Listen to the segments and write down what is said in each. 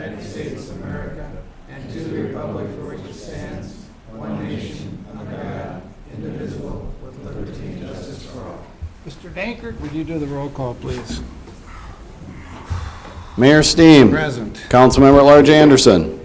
United States of America and to the republic for which it stands, one nation, under God, indivisible, with liberty and justice for all. Mr. Dankert, would you do the roll call, please? Mayor Steen. Present. Councilmember at-Large Anderson.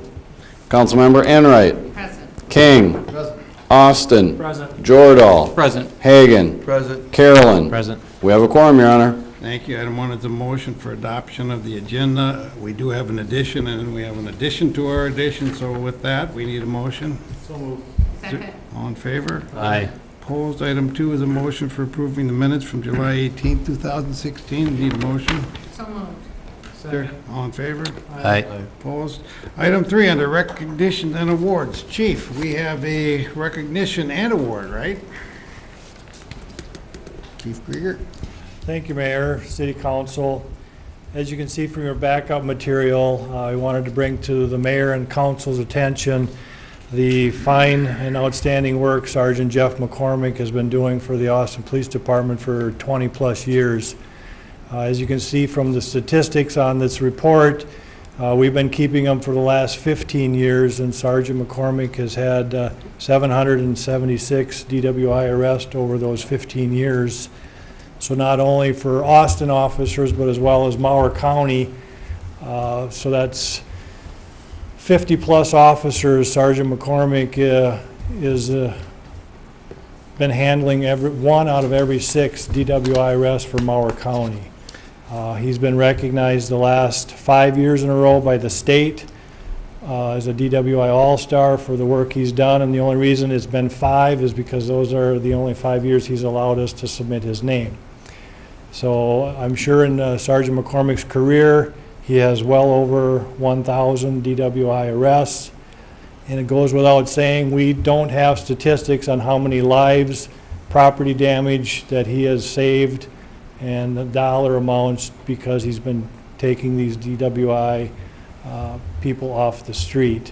Councilmember Enright. Present. King. Present. Austin. Present. Jordahl. Present. Hagan. Present. Carolyn. Present. We have a quorum, Your Honor. Thank you. Item 1 is a motion for adoption of the agenda. We do have an addition, and we have an addition to our addition, so with that, we need a motion. So moved. Second. All in favor? Aye. Opposed? Item 2 is a motion for approving the minutes from July 18, 2016. Need a motion? So moved. All in favor? Aye. Opposed? Item 3, under recognition and awards. Chief, we have a recognition and award, right? Chief Krieger? Thank you, Mayor, City Council. As you can see from your backup material, I wanted to bring to the Mayor and Council's attention the fine and outstanding work Sergeant Jeff McCormick has been doing for the Austin Police Department for 20-plus years. As you can see from the statistics on this report, we've been keeping them for the last 15 years, and Sergeant McCormick has had 776 DWI arrests over those 15 years. So not only for Austin officers, but as well as Mower County. So that's 50-plus officers. Sergeant McCormick is been handling one out of every 6 DWI arrests for Mower County. He's been recognized the last 5 years in a row by the state as a DWI All-Star for the work he's done, and the only reason it's been 5 is because those are the only 5 years he's allowed us to submit his name. So I'm sure in Sergeant McCormick's career, he has well over 1,000 DWI arrests, and it goes without saying we don't have statistics on how many lives, property damage that he has saved, and the dollar amounts because he's been taking these DWI people off the street.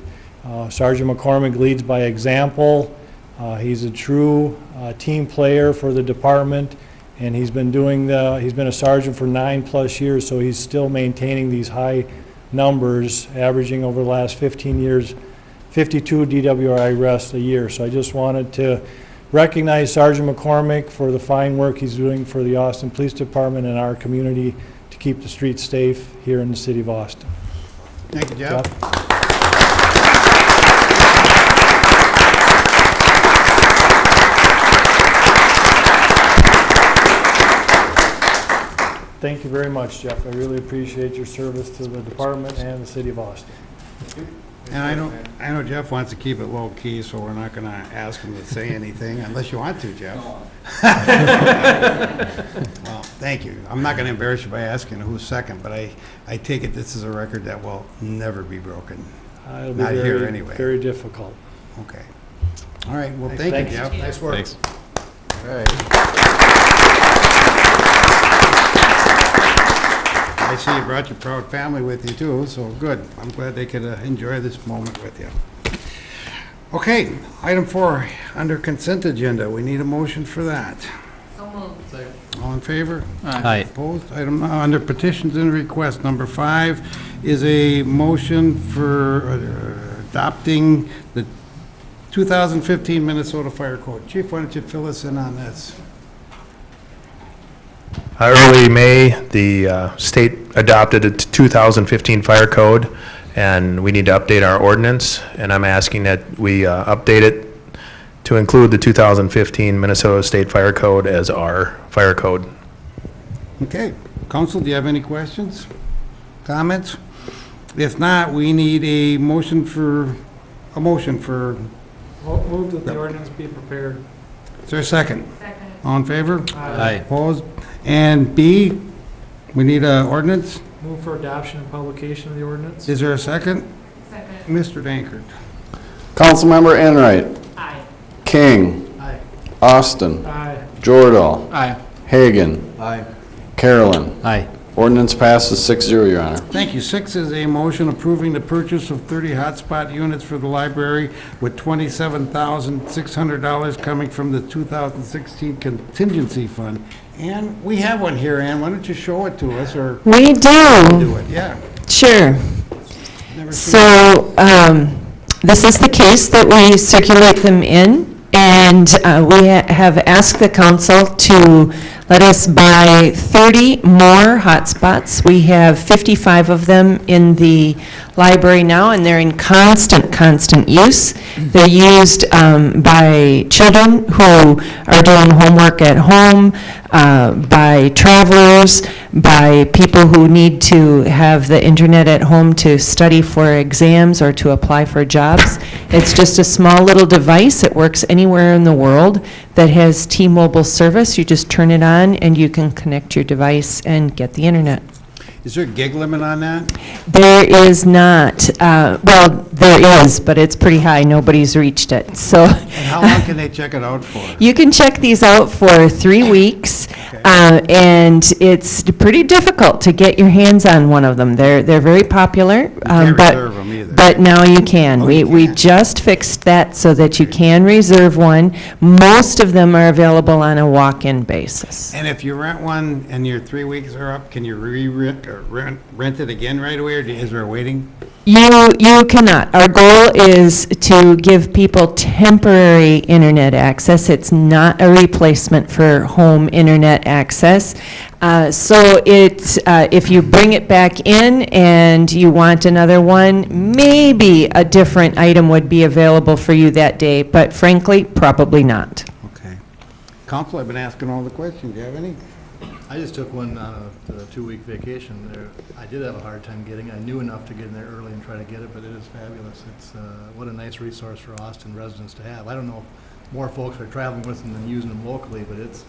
Sergeant McCormick leads by example. He's a true team player for the department, and he's been a sergeant for 9+ years, so he's still maintaining these high numbers, averaging over the last 15 years, 52 DWI arrests a year. So I just wanted to recognize Sergeant McCormick for the fine work he's doing for the Austin Police Department and our community to keep the streets safe here in the city of Austin. Thank you, Jeff. Thank you very much, Jeff. I really appreciate your service to the department and the city of Austin. And I know Jeff wants to keep it low key, so we're not going to ask him to say anything unless you want to, Jeff. Well, thank you. I'm not going to embarrass you by asking who's second, but I take it this is a record that will never be broken. It'll be Not very, here anyway. very difficult. Okay. All right. Well, thank you, Jeff. Nice work. Thanks. All right. I see you brought your proud family with you too, so good. I'm glad they could enjoy this moment with you. Okay, item 4, under consent agenda. We need a motion for that. So moved. All in favor? Aye. Opposed? Item under petitions and requests. Number 5 is a motion for adopting the 2015 Minnesota Fire Code. Chief, why don't you fill us in on this? Early May, the state adopted a 2015 fire code, and we need to update our ordinance, and I'm asking that we update it to include the 2015 Minnesota State Fire Code as our fire code. Okay. Council, do you have any questions, comments? If not, we need a motion for, Move that the ordinance be prepared. is there a second? Second. All in favor? Aye. Opposed? And B, we need a ordinance. Move for adoption and publication of the ordinance. Is there a second? Second. Mr. Dankert. Councilmember Enright. Aye. King. Aye. Austin. Aye. Jordahl. Aye. Hagan. Aye. Carolyn. Aye. Ordinance passes 6-0, Your Honor. Thank you. 6 is a motion approving the purchase of 30 hotspot units for the library with $27,600 coming from the 2016 contingency fund. And we have one here, Ann. Why don't you show it to us, or We do do. it? Yeah. Sure. Never seen So this is the case that we circulate them in, and we have asked the council to let us buy 30 more hotspots. We have 55 of them in the library now, and they're in constant use. They're used by children who are doing homework at home, by travelers, by people who need to have the internet at home to study for exams or to apply for jobs. It's just a small little device. It works anywhere in the world that has T-Mobile service. You just turn it on and you can connect your device and get the internet. Is there a gig limit on that? There is not. Well, there is, but it's pretty high. Nobody's reached it. So And how long can they check it out for? you can check these out for 3 weeks, and it's pretty difficult to get your hands on one of them. They're very popular. You can't reserve them either. But now you can. Oh, you We can. just fixed that so that you can reserve one. Most of them are available on a walk-in basis. And if you rent one and your 3 weeks are up, can you re-rent or rent it again right away, or is there a waiting? You cannot. Our goal is to give people temporary internet access. It's not a replacement for home internet access. So if you bring it back in and you want another one, maybe a different item would be available for you that day, but frankly, probably not. Okay. Council, I've been asking all the questions. Do you have any? I just took one on a 2-week vacation there. I did have a hard time getting it. I knew enough to get in there early and try to get it, but it is fabulous. It's, what a nice resource for Austin residents to have. I don't know if more folks are traveling with them than using them locally, but it's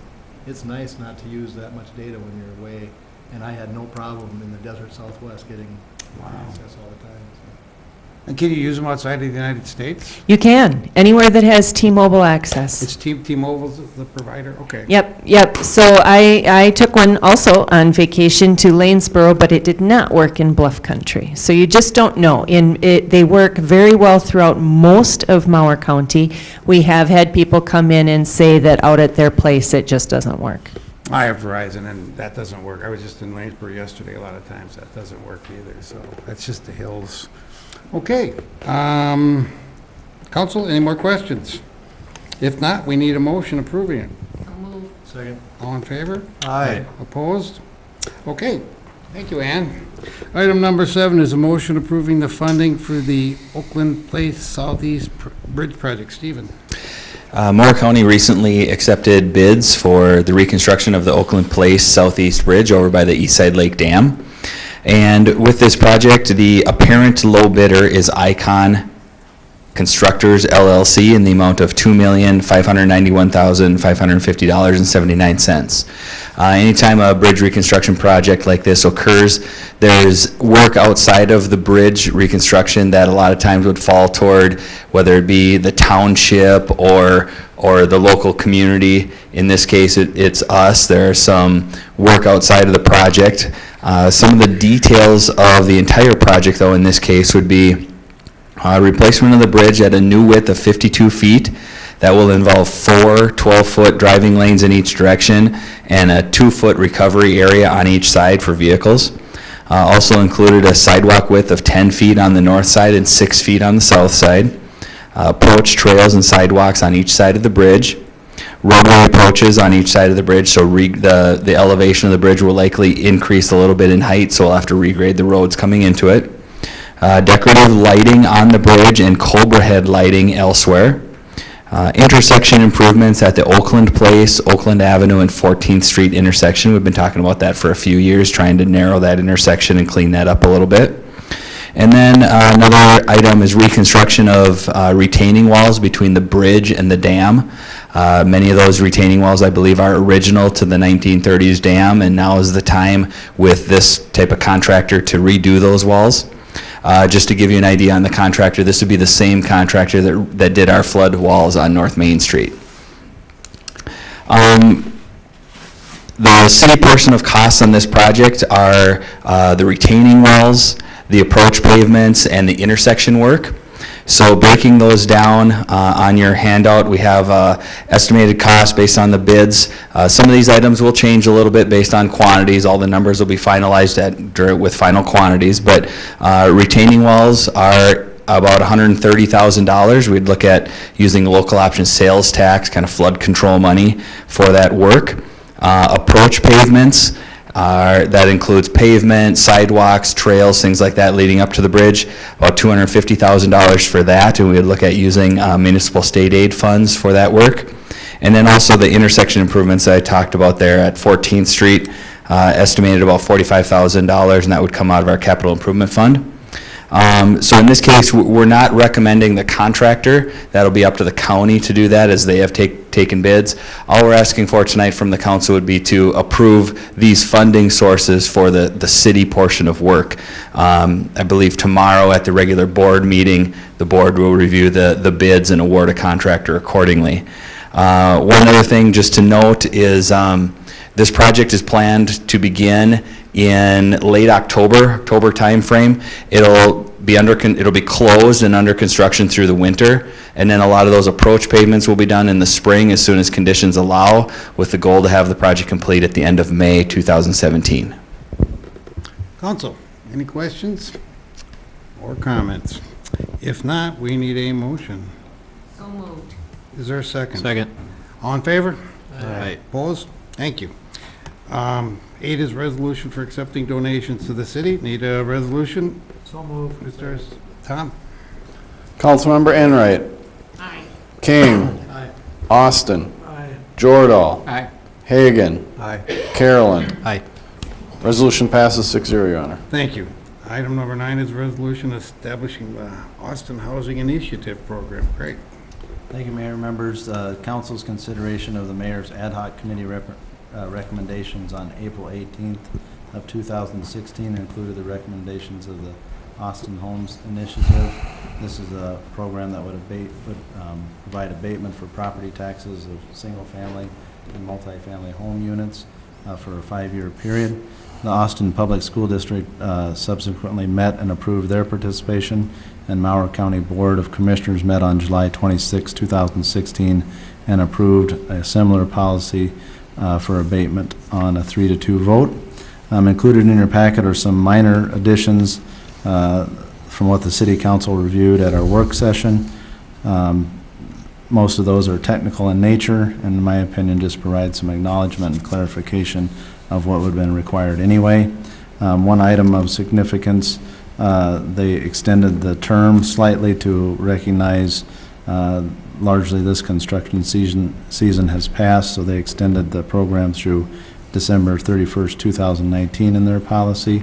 nice not to use that much data when you're away. And I had no problem in the desert Southwest getting access all the time. And can you use them outside of the United States? You can, anywhere that has T-Mobile access. It's T-Mobile's the provider? Okay. Yep. So I took one also on vacation to Lanesboro, but it did not work in Bluff Country. So you just don't know. They work very well throughout most of Mauer County. We have had people come in and say that out at their place, it just doesn't work. I have Verizon, and that doesn't work. I was just in Lanesboro yesterday. A lot of times that doesn't work either, so that's just the hills. Okay. Council, any more questions? If not, we need a motion approving it. So moved. Second. All in favor? Aye. Opposed? Okay. Thank you, Ann. Item number 7 is a motion approving the funding for the Oakland Place Southeast Bridge Project. Stephen? Moore County recently accepted bids for the reconstruction of the Oakland Place Southeast Bridge over by the Eastside Lake Dam. And with this project, the apparent low bidder is Icon Constructors LLC in the amount of $2,591,550.79. Anytime a bridge reconstruction project like this occurs, there's work outside of the bridge reconstruction that a lot of times would fall toward whether it be the township or the local community. In this case, it's us. There's some work outside of the project. Some of the details of the entire project, though, in this case would be replacement of the bridge at a new width of 52 feet. That will involve 4 12-foot driving lanes in each direction and a 2-foot recovery area on each side for vehicles. Also included a sidewalk width of 10 feet on the north side and 6 feet on the south side. Approach trails and sidewalks on each side of the bridge. Roadway approaches on each side of the bridge, so the elevation of the bridge will likely increase a little bit in height, so we'll have to regrade the roads coming into it. Decorative lighting on the bridge and Cobra head lighting elsewhere. Intersection improvements at the Oakland Place, Oakland Avenue, and 14th Street intersection. We've been talking about that for a few years, trying to narrow that intersection and clean that up a little bit. And then another item is reconstruction of retaining walls between the bridge and the dam. Many of those retaining walls, I believe, are original to the 1930s dam, and now is the time with this type of contractor to redo those walls. Just to give you an idea on the contractor, this would be the same contractor that did our flood walls on North Main Street. The city portion of costs on this project are the retaining walls, the approach pavements, and the intersection work. So breaking those down on your handout, we have estimated cost based on the bids. Some of these items will change a little bit based on quantities. All the numbers will be finalized with final quantities, but retaining walls are about $130,000. We'd look at using local option sales tax, kind of flood control money for that work. Approach pavements, that includes pavement, sidewalks, trails, things like that leading up to the bridge, about $250,000 for that, and we would look at using municipal state aid funds for that work. And then also the intersection improvements that I talked about there at 14th Street, estimated about $45,000, and that would come out of our capital improvement fund. So in this case, we're not recommending the contractor. That'll be up to the county to do that, as they have taken bids. All we're asking for tonight from the council would be to approve these funding sources for the city portion of work. I believe tomorrow at the regular board meeting, the board will review the bids and award a contractor accordingly. One other thing just to note is this project is planned to begin in late October timeframe. It'll be closed and under construction through the winter, and then a lot of those approach pavements will be done in the spring as soon as conditions allow, with the goal to have the project complete at the end of May 2017. Council, any questions or comments? If not, we need a motion. So moved. Is there a second? Second. All in favor? Aye. Opposed? Thank you. 8 is resolution for accepting donations to the city. Need a resolution? So moved. Mr. Tom? Councilmember Enright. Aye. King. Aye. Austin. Aye. Jordahl. Aye. Hagan. Aye. Carolyn. Aye. Resolution passes 6-0, Your Honor. Thank you. Item number 9 is resolution establishing the Austin Housing Initiative Program. Great. Thank you, Mayor. Members, council's consideration of the mayor's ad hoc committee recommendations on April 18th of 2016 included the recommendations of the Austin Homes Initiative. This is a program that would provide abatement for property taxes of single-family and multifamily home units for a 5-year period. The Austin Public School District subsequently met and approved their participation, and Mower County Board of Commissioners met on July 26, 2016, and approved a similar policy for abatement on a 3-2 vote. Included in your packet are some minor additions from what the City Council reviewed at our work session. Most of those are technical in nature, and in my opinion, just provide some acknowledgement and clarification of what would have been required anyway. One item of significance, they extended the term slightly to recognize largely this construction season has passed, so they extended the program through December 31st, 2019 in their policy.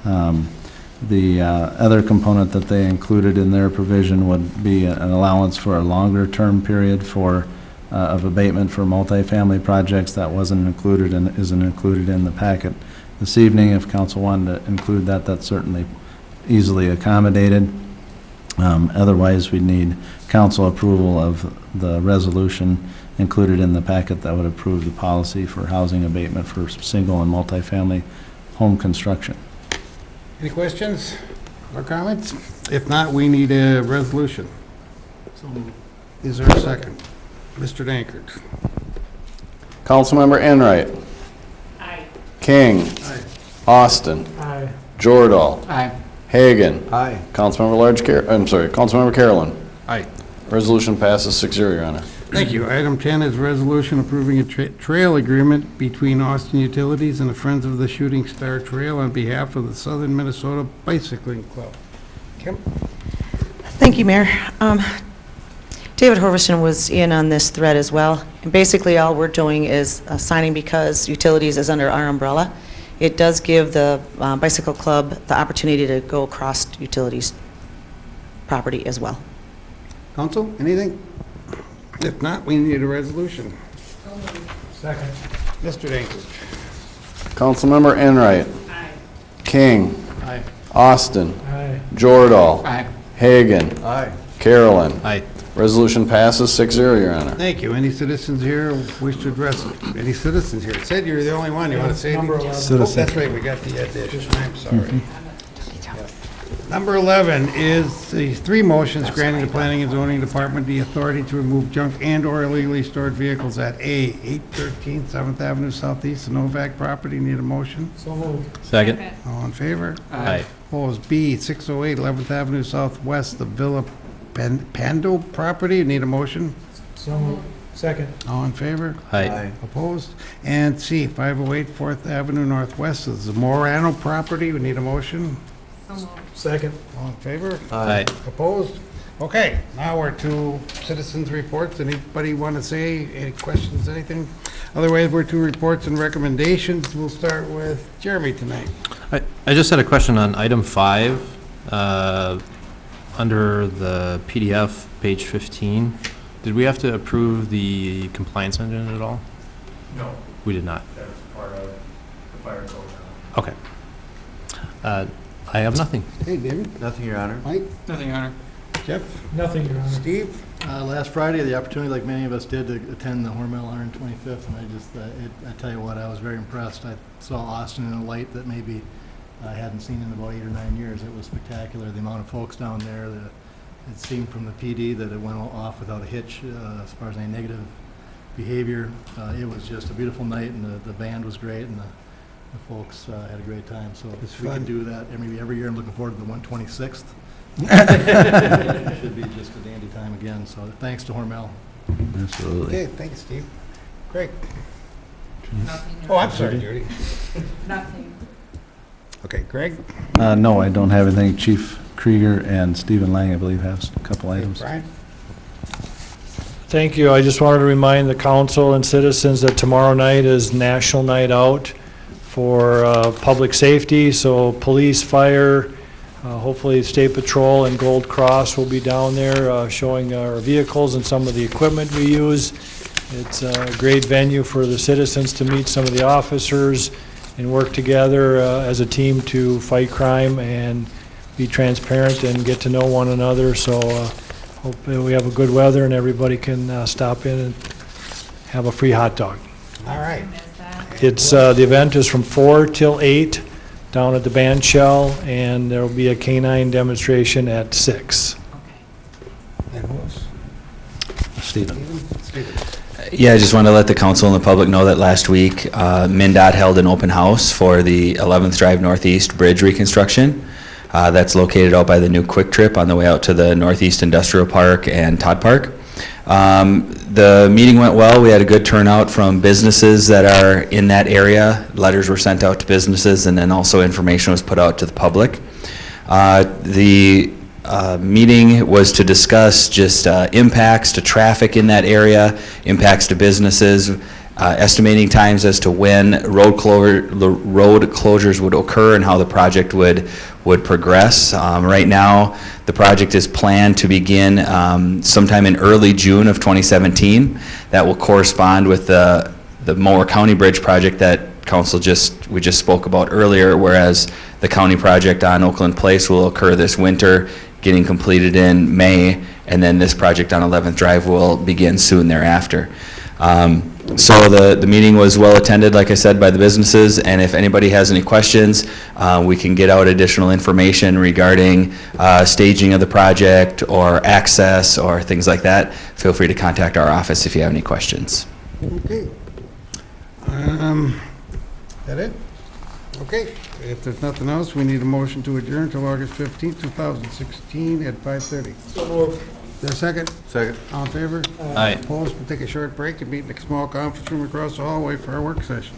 The other component that they included in their provision would be an allowance for a longer term period of abatement for multifamily projects. That wasn't included and isn't included in the packet this evening. If council wanted to include that, that's certainly easily accommodated. Otherwise, we'd need council approval of the resolution included in the packet that would approve the policy for housing abatement for single and multifamily home construction. Any questions or comments? If not, we need a resolution. Is there a second? Mr. Dankert. Councilmember Enright. Aye. King. Aye. Austin. Aye. Jordahl. Aye. Hagan. Aye. Councilmember Carolyn. Aye. Resolution passes 6-0, Your Honor. Thank you. Item 10 is resolution approving a trail agreement between Austin Utilities and the Friends of the Shooting Star Trail on behalf of the Southern Minnesota Bicycling Club. Kim? Thank you, Mayor. David Horverson was in on this thread as well. And basically, all we're doing is signing because Utilities is under our umbrella. It does give the Bicycle Club the opportunity to go across Utilities property as well. Council, anything? If not, we need a resolution. Second. Mr. Dankert. Councilmember Enright. Aye. King. Aye. Austin. Aye. Jordahl. Aye. Hagan. Aye. Carolyn. Aye. Resolution passes 6-0, Your Honor. Thank you. Any citizens here wish to address it? Any citizens here? It said you were the only one. You want to say anything? Number 11. Oh, that's right. We got the addition. I'm sorry. Number 11 is the three motions granting the Planning and Zoning Department the authority to remove junk and/or illegally stored vehicles at A, 813 7th Avenue Southeast, the Novak property. Need a motion? Second. All in favor? Aye. Opposed? B, 608 11th Avenue Southwest, the Villa Pando property. Need a motion? Second. All in favor? Aye. Opposed? And C, 508 4th Avenue Northwest, the Zamorano property. We need a motion? So moved. Second. All in favor? Aye. Opposed? Okay, now we're to citizens' reports. Anybody want to say, any questions, anything? Otherwise, we're to reports and recommendations. We'll start with Jeremy tonight. I just had a question on item 5, under the PDF, page 15. Did we have to approve the compliance engine at all? No, We did not. that's part of the fire code. Okay. I have nothing. Hey, David? Nothing, Your Honor. Mike? Nothing, Your Honor. Jeff? Nothing, Your Honor. Steve? Last Friday, the opportunity, like many of us did, to attend the Hormel 125th, and I tell you what, I was very impressed. I saw Austin in a light that maybe I hadn't seen in about 8 or 9 years. It was spectacular, the amount of folks down there. It seemed from the PD that it went off without a hitch as far as any negative behavior. It was just a beautiful night, and the band was great, and the folks had a great time. So It's if we fun. can do that maybe every year, I'm looking forward to the 126th. It should be just a dandy time again, so thanks to Hormel. Absolutely. Okay, thanks, Steve. Great. Nothing. Oh, I'm sorry, Judy. Nothing. Okay, Greg? No, I don't have anything. Chief Krieger and Stephen Lang, I believe, have a couple items. Brian? Thank you. I just wanted to remind the council and citizens that tomorrow night is National Night Out for public safety, so police, fire, hopefully State Patrol and Gold Cross will be down there showing our vehicles and some of the equipment we use. It's a great venue for the citizens to meet some of the officers and work together as a team to fight crime and be transparent and get to know one another. So hope we have a good weather and everybody can stop in and have a free hot dog. All right. It's, the event is from 4 till 8 down at the band shell, and there will be a canine demonstration at 6. And who else? Stephen. Stephen. Yeah, I just want to let the council and the public know that last week, MnDOT held an open house for the 11th Drive Northeast Bridge reconstruction. That's located out by the new Quick Trip on the way out to the Northeast Industrial Park and Todd Park. The meeting went well. We had a good turnout from businesses that are in that area. Letters were sent out to businesses, and then also information was put out to the public. The meeting was to discuss just impacts to traffic in that area, impacts to businesses, estimating times as to when road closures would occur and how the project would progress. Right now, the project is planned to begin sometime in early June of 2017. That will correspond with the Mower County Bridge project that council we just spoke about earlier, whereas the county project on Oakland Place will occur this winter, getting completed in May, and then this project on 11th Drive will begin soon thereafter. So the meeting was well attended, like I said, by the businesses, and if anybody has any questions, we can get out additional information regarding staging of the project or access or things like that. Feel free to contact our office if you have any questions. Okay. That it? Okay. If there's nothing else, we need a motion to adjourn till August 15th, 2016 at 5:30. So moved. Is there a second? Second. All in favor? Aye. Opposed? We'll take a short break and meet in a small conference room across the hallway for our work session.